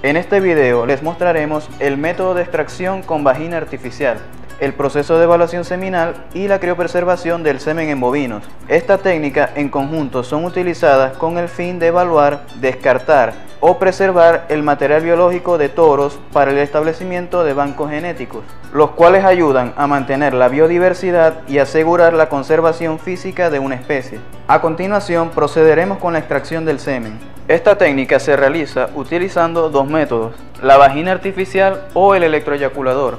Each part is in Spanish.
En este video les mostraremos el método de extracción con vagina artificial, el proceso de evaluación seminal y la criopreservación del semen en bovinos. Esta técnica en conjunto son utilizadas con el fin de evaluar, descartar o preservar el material biológico de toros para el establecimiento de bancos genéticos, los cuales ayudan a mantener la biodiversidad y asegurar la conservación física de una especie. A continuación procederemos con la extracción del semen. Esta técnica se realiza utilizando dos métodos, la vagina artificial o el electroeyaculador.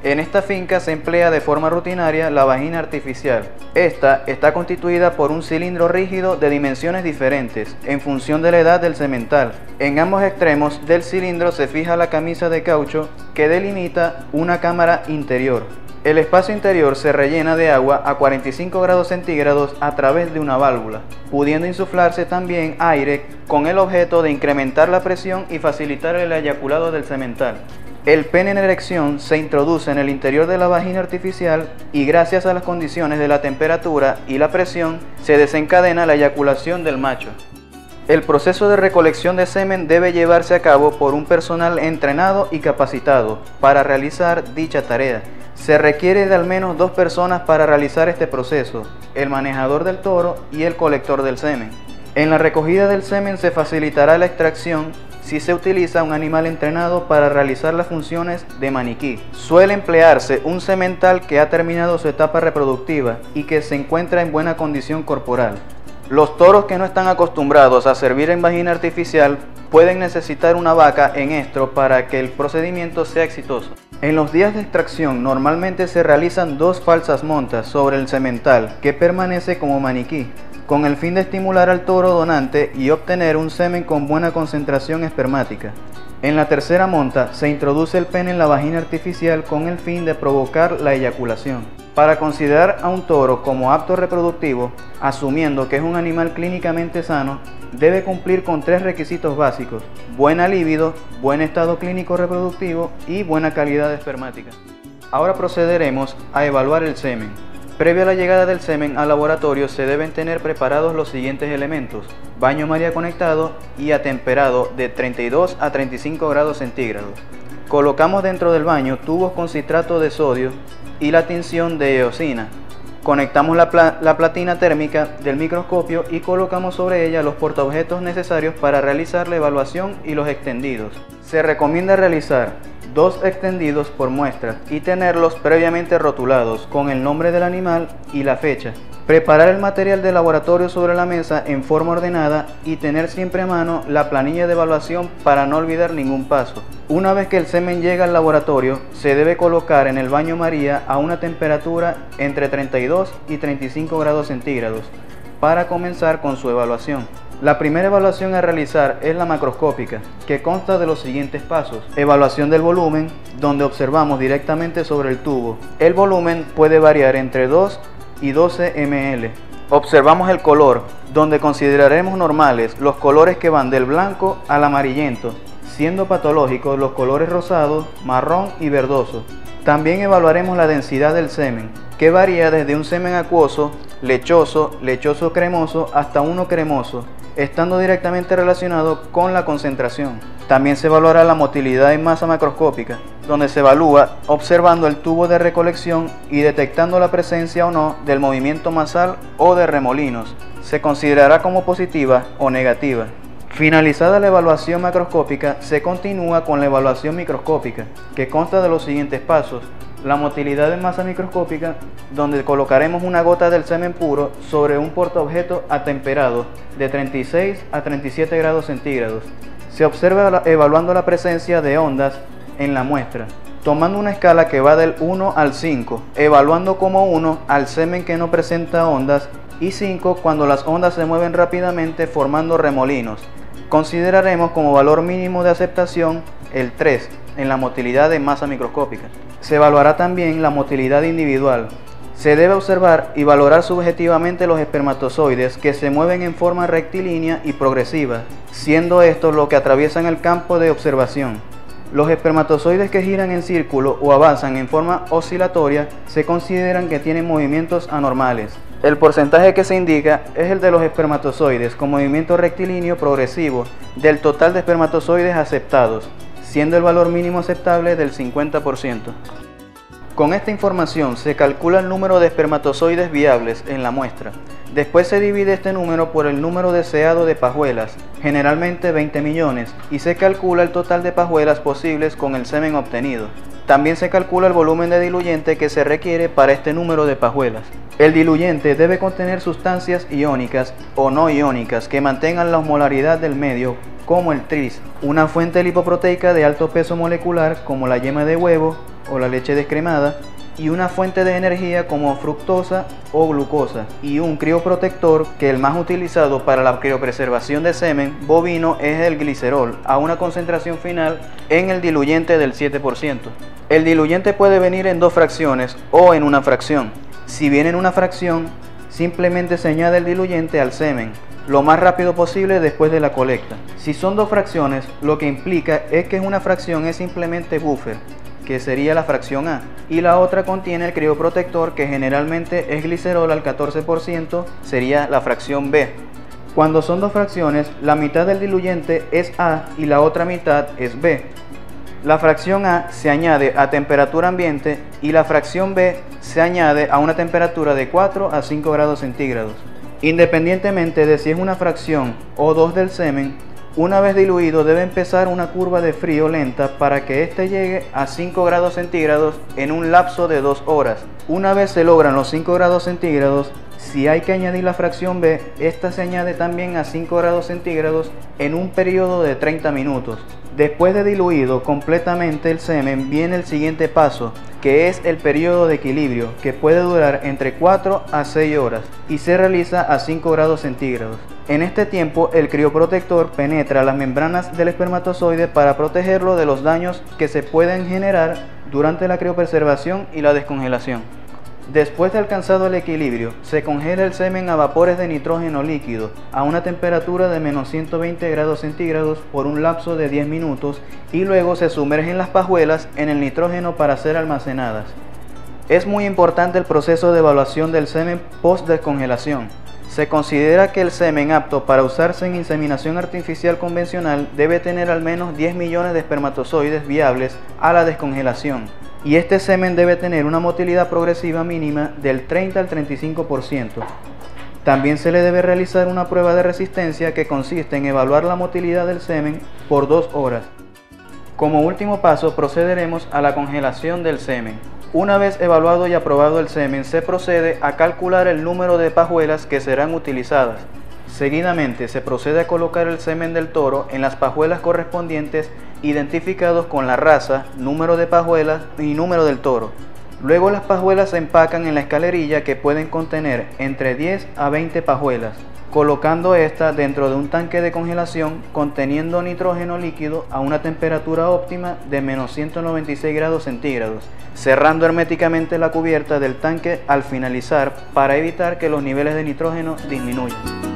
En esta finca se emplea de forma rutinaria la vagina artificial. Esta está constituida por un cilindro rígido de dimensiones diferentes en función de la edad del semental. En ambos extremos del cilindro se fija la camisa de caucho que delimita una cámara interior. El espacio interior se rellena de agua a 45 grados centígrados a través de una válvula, pudiendo insuflarse también aire con el objeto de incrementar la presión y facilitar el eyaculado del semental. El pene en erección se introduce en el interior de la vagina artificial y gracias a las condiciones de la temperatura y la presión se desencadena la eyaculación del macho. El proceso de recolección de semen debe llevarse a cabo por un personal entrenado y capacitado para realizar dicha tarea. Se requiere de al menos 2 personas para realizar este proceso, el manejador del toro y el colector del semen. En la recogida del semen se facilitará la extracción si se utiliza un animal entrenado para realizar las funciones de maniquí. Suele emplearse un semental que ha terminado su etapa reproductiva y que se encuentra en buena condición corporal. Los toros que no están acostumbrados a servir en vagina artificial pueden necesitar una vaca en estro para que el procedimiento sea exitoso. En los días de extracción normalmente se realizan 2 falsas montas sobre el semental que permanece como maniquí, con el fin de estimular al toro donante y obtener un semen con buena concentración espermática. En la tercera monta se introduce el pene en la vagina artificial con el fin de provocar la eyaculación. Para considerar a un toro como apto reproductivo, asumiendo que es un animal clínicamente sano, debe cumplir con 3 requisitos básicos: buena libido, buen estado clínico reproductivo y buena calidad espermática. Ahora procederemos a evaluar el semen. Previo a la llegada del semen al laboratorio se deben tener preparados los siguientes elementos: baño María conectado y atemperado de 32 a 35 grados centígrados. Colocamos dentro del baño tubos con citrato de sodio y la tinción de eosina. Conectamos la platina térmica del microscopio y colocamos sobre ella los portaobjetos necesarios para realizar la evaluación y los extendidos. Se recomienda realizar 2 extendidos por muestra y tenerlos previamente rotulados con el nombre del animal y la fecha. Preparar el material de laboratorio sobre la mesa en forma ordenada y tener siempre a mano la planilla de evaluación para no olvidar ningún paso. Una vez que el semen llega al laboratorio, se debe colocar en el baño María a una temperatura entre 32 y 35 grados centígrados para comenzar con su evaluación. La primera evaluación a realizar es la macroscópica, que consta de los siguientes pasos: evaluación del volumen, donde observamos directamente sobre el tubo. El volumen puede variar entre 2 y 12 ml. Observamos el color, donde consideraremos normales los colores que van del blanco al amarillento, siendo patológicos los colores rosado, marrón y verdoso. También evaluaremos la densidad del semen, que varía desde un semen acuoso, lechoso, lechoso cremoso hasta uno cremoso, estando directamente relacionado con la concentración. También se evaluará la motilidad en masa macroscópica, donde se evalúa observando el tubo de recolección y detectando la presencia o no del movimiento masal o de remolinos. Se considerará como positiva o negativa. Finalizada la evaluación macroscópica, se continúa con la evaluación microscópica, que consta de los siguientes pasos: la motilidad en masa microscópica, donde colocaremos una gota del semen puro sobre un portaobjeto atemperado de 36 a 37 grados centígrados. Se observa evaluando la presencia de ondas en la muestra, tomando una escala que va del 1 al 5, evaluando como 1 al semen que no presenta ondas y 5 cuando las ondas se mueven rápidamente formando remolinos. Consideraremos como valor mínimo de aceptación el 3 en la motilidad de masa microscópica. Se evaluará también la motilidad individual. Se debe observar y valorar subjetivamente los espermatozoides que se mueven en forma rectilínea y progresiva, siendo estos los que atraviesan el campo de observación. Los espermatozoides que giran en círculo o avanzan en forma oscilatoria se consideran que tienen movimientos anormales. El porcentaje que se indica es el de los espermatozoides con movimiento rectilíneo progresivo del total de espermatozoides aceptados. siendo el valor mínimo aceptable del 50%. Con esta información se calcula el número de espermatozoides viables en la muestra. Después se divide este número por el número deseado de pajuelas, generalmente 20 millones, y se calcula el total de pajuelas posibles con el semen obtenido. También se calcula el volumen de diluyente que se requiere para este número de pajuelas. El diluyente debe contener sustancias iónicas o no iónicas que mantengan la osmolaridad del medio, como el tris, una fuente lipoproteica de alto peso molecular como la yema de huevo o la leche descremada, y una fuente de energía como fructosa o glucosa, y un crioprotector, que el más utilizado para la criopreservación de semen bovino es el glicerol, a una concentración final en el diluyente del 7%. El diluyente puede venir en dos fracciones o en una fracción. Si viene en una fracción, simplemente se añade el diluyente al semen lo más rápido posible después de la colecta. Si son dos fracciones, lo que implica es que una fracción es simplemente buffer, que sería la fracción A, y la otra contiene el crioprotector, que generalmente es glicerol al 14%, sería la fracción B. Cuando son dos fracciones, la mitad del diluyente es A y la otra mitad es B. La fracción A se añade a temperatura ambiente y la fracción B se añade a una temperatura de 4 a 5 grados centígrados. Independientemente de si es una fracción o dos del semen, una vez diluido debe empezar una curva de frío lenta para que éste llegue a 5 grados centígrados en un lapso de 2 horas. Una vez se logran los 5 grados centígrados, si hay que añadir la fracción B, esta se añade también a 5 grados centígrados en un periodo de 30 minutos. Después de diluido completamente el semen, viene el siguiente paso, que es el periodo de equilibrio, que puede durar entre 4 a 6 horas y se realiza a 5 grados centígrados. En este tiempo, el crioprotector penetra las membranas del espermatozoide para protegerlo de los daños que se pueden generar durante la criopreservación y la descongelación. Después de alcanzado el equilibrio, se congela el semen a vapores de nitrógeno líquido a una temperatura de menos 120 grados centígrados por un lapso de 10 minutos y luego se sumergen las pajuelas en el nitrógeno para ser almacenadas. Es muy importante el proceso de evaluación del semen post-descongelación. Se considera que el semen apto para usarse en inseminación artificial convencional debe tener al menos 10 millones de espermatozoides viables a la descongelación, y este semen debe tener una motilidad progresiva mínima del 30 al 35%. También se le debe realizar una prueba de resistencia que consiste en evaluar la motilidad del semen por 2 horas. Como último paso, procederemos a la congelación del semen. Una vez evaluado y aprobado el semen, se procede a calcular el número de pajuelas que serán utilizadas. Seguidamente se procede a colocar el semen del toro en las pajuelas correspondientes, identificados con la raza, número de pajuelas y número del toro. Luego las pajuelas se empacan en la escalerilla, que pueden contener entre 10 a 20 pajuelas, colocando esta dentro de un tanque de congelación conteniendo nitrógeno líquido a una temperatura óptima de menos 196 grados centígrados, cerrando herméticamente la cubierta del tanque al finalizar para evitar que los niveles de nitrógeno disminuyan.